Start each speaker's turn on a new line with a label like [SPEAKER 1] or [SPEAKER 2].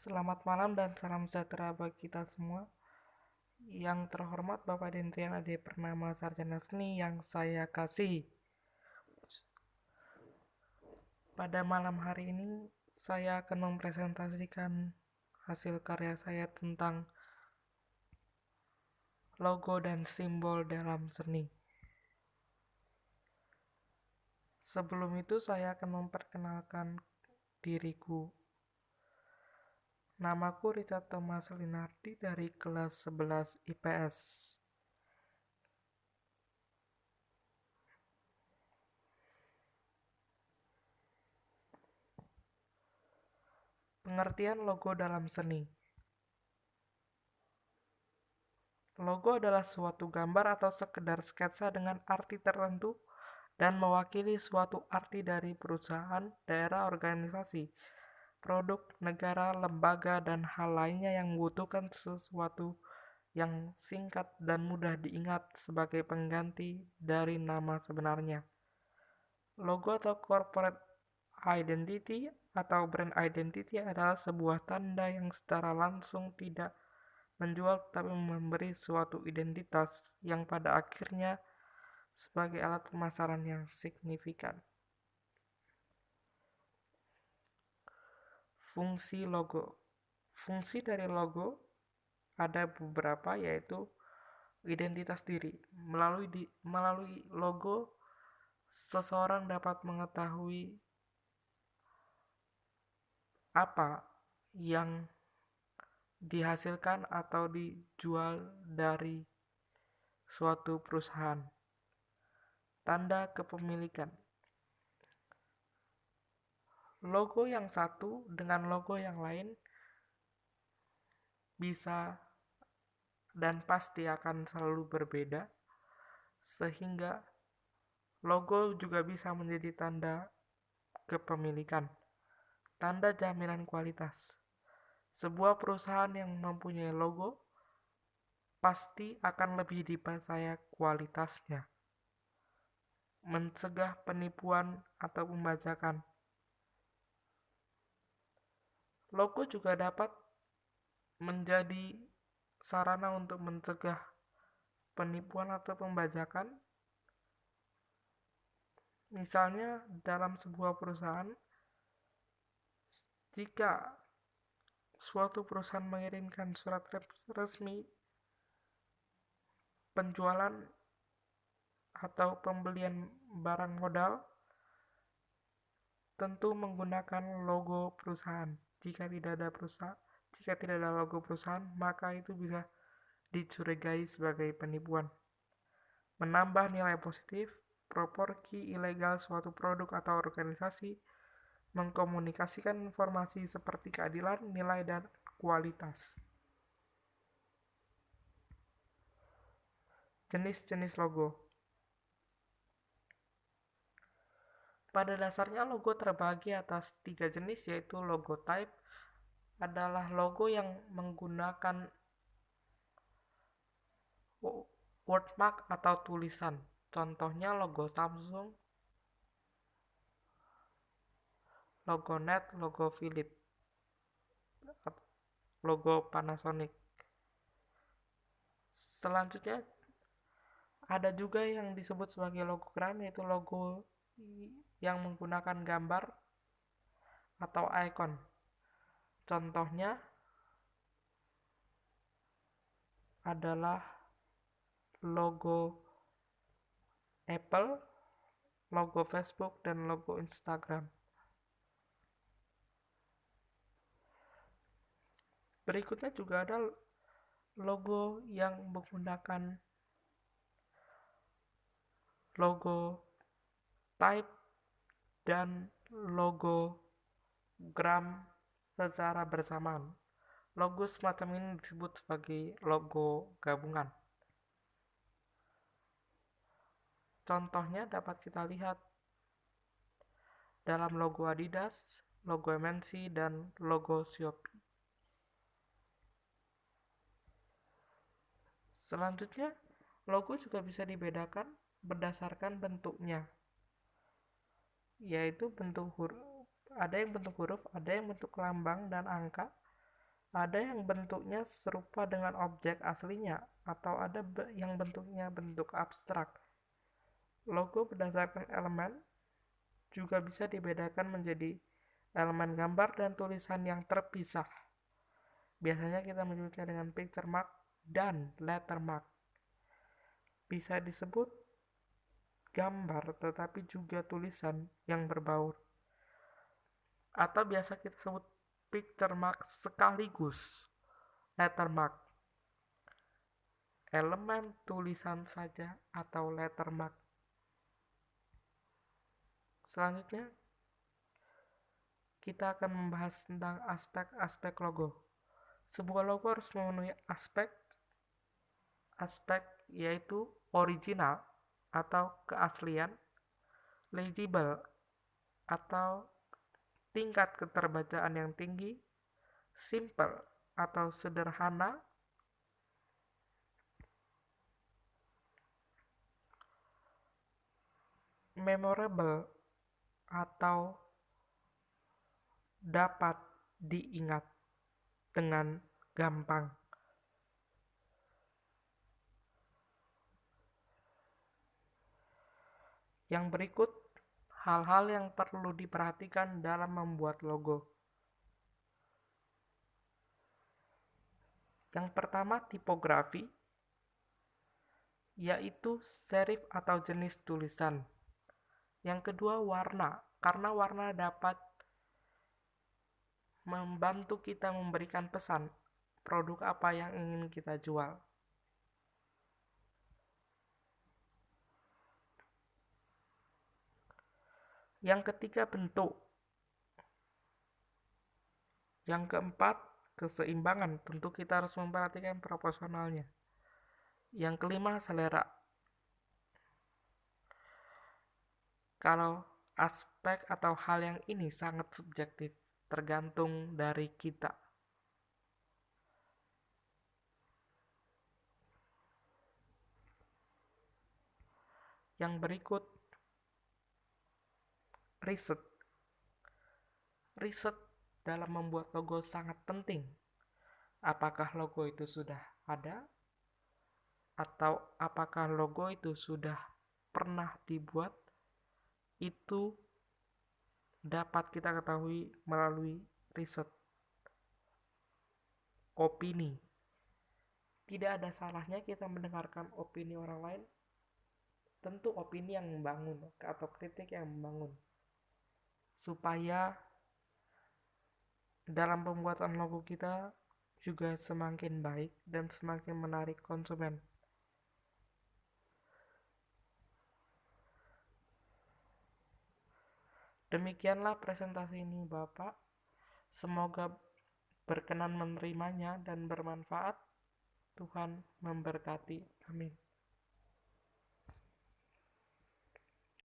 [SPEAKER 1] Selamat malam dan salam sejahtera bagi kita semua. Yang terhormat Bapak Dendrian Ade Purnama Sarjana Seni yang saya kasih. Pada malam hari ini saya akan mempresentasikan hasil karya saya tentang logo dan simbol dalam seni. Sebelum itu saya akan memperkenalkan diriku. Namaku Richard Thomas Linardi dari kelas 11 IPS. Pengertian logo dalam seni. Logo adalah suatu gambar atau sekedar sketsa dengan arti tertentu dan mewakili suatu arti dari perusahaan, daerah, organisasi, produk, negara, lembaga, dan hal lainnya yang membutuhkan sesuatu yang singkat dan mudah diingat sebagai pengganti dari nama sebenarnya. Logo atau corporate identity atau brand identity adalah sebuah tanda yang secara langsung tidak menjual tetapi memberi suatu identitas yang pada akhirnya sebagai alat pemasaran yang signifikan. Fungsi logo. Fungsi dari logo ada beberapa, yaitu identitas diri. Melalui logo, seseorang dapat mengetahui apa yang dihasilkan atau dijual dari suatu perusahaan. Tanda kepemilikan. Logo yang satu dengan logo yang lain bisa dan pasti akan selalu berbeda, sehingga logo juga bisa menjadi tanda kepemilikan, tanda jaminan kualitas. Sebuah perusahaan yang mempunyai logo pasti akan lebih dipercaya kualitasnya, mencegah penipuan atau pembajakan. Logo juga dapat menjadi sarana untuk mencegah penipuan atau pembajakan. Misalnya dalam sebuah perusahaan, jika suatu perusahaan mengirimkan surat resmi penjualan atau pembelian barang modal, tentu menggunakan logo perusahaan. Jika tidak ada logo perusahaan, maka itu bisa dicurigai sebagai penipuan. Menambah nilai positif, proporsi ilegal suatu produk atau organisasi, mengkomunikasikan informasi seperti keadilan, nilai, dan kualitas. Jenis-jenis logo. Pada dasarnya logo terbagi atas 3 jenis, yaitu logo type adalah logo yang menggunakan wordmark atau tulisan. Contohnya logo Samsung, logo NET, logo Philips, logo Panasonic. Selanjutnya ada juga yang disebut sebagai logogram, yaitu logo yang menggunakan gambar atau icon. Contohnya adalah logo Apple, logo Facebook, dan logo Instagram. Berikutnya juga ada logo yang menggunakan logo type dan logogram secara bersamaan. Logo semacam ini disebut sebagai logo gabungan. Contohnya dapat kita lihat dalam logo Adidas, logo MNC, dan logo Shopee. Selanjutnya, logo juga bisa dibedakan berdasarkan bentuknya, yaitu bentuk huruf, ada yang bentuk huruf, ada yang bentuk lambang dan angka, Ada yang bentuknya serupa dengan objek aslinya, atau ada yang bentuknya bentuk abstrak. Logo berdasarkan elemen juga bisa dibedakan menjadi elemen gambar dan tulisan yang terpisah. Biasanya kita menyebutnya dengan picture mark dan letter mark. Bisa disebut gambar tetapi juga tulisan yang berbaur. Atau biasa kita sebut picture mark sekaligus letter mark. Elemen tulisan saja atau letter mark. Selanjutnya kita akan membahas tentang aspek-aspek logo. Sebuah logo harus memenuhi aspek yaitu original atau keaslian, legible atau tingkat keterbacaan yang tinggi, simple atau sederhana, memorable atau dapat diingat dengan gampang. Yang berikut hal-hal yang perlu diperhatikan dalam membuat logo. Yang pertama, tipografi, yaitu serif atau jenis tulisan. Yang kedua, warna, karena warna dapat membantu kita memberikan pesan produk apa yang ingin kita jual. Yang ketiga, bentuk. Yang keempat, keseimbangan. Tentu kita harus memperhatikan proporsionalnya. Yang kelima, selera. Kalau aspek atau hal yang ini sangat subjektif, tergantung dari kita. Yang berikut, riset. Riset dalam membuat logo sangat penting. Apakah logo itu sudah ada? Atau apakah logo itu sudah pernah dibuat? Itu dapat kita ketahui melalui riset. Opini. Tidak ada salahnya kita mendengarkan opini orang lain. Tentu opini yang membangun atau kritik yang membangun. Supaya dalam pembuatan logo kita juga semakin baik dan semakin menarik konsumen. Demikianlah presentasi ini Bapak. Semoga berkenan menerimanya dan bermanfaat. Tuhan memberkati. Amin.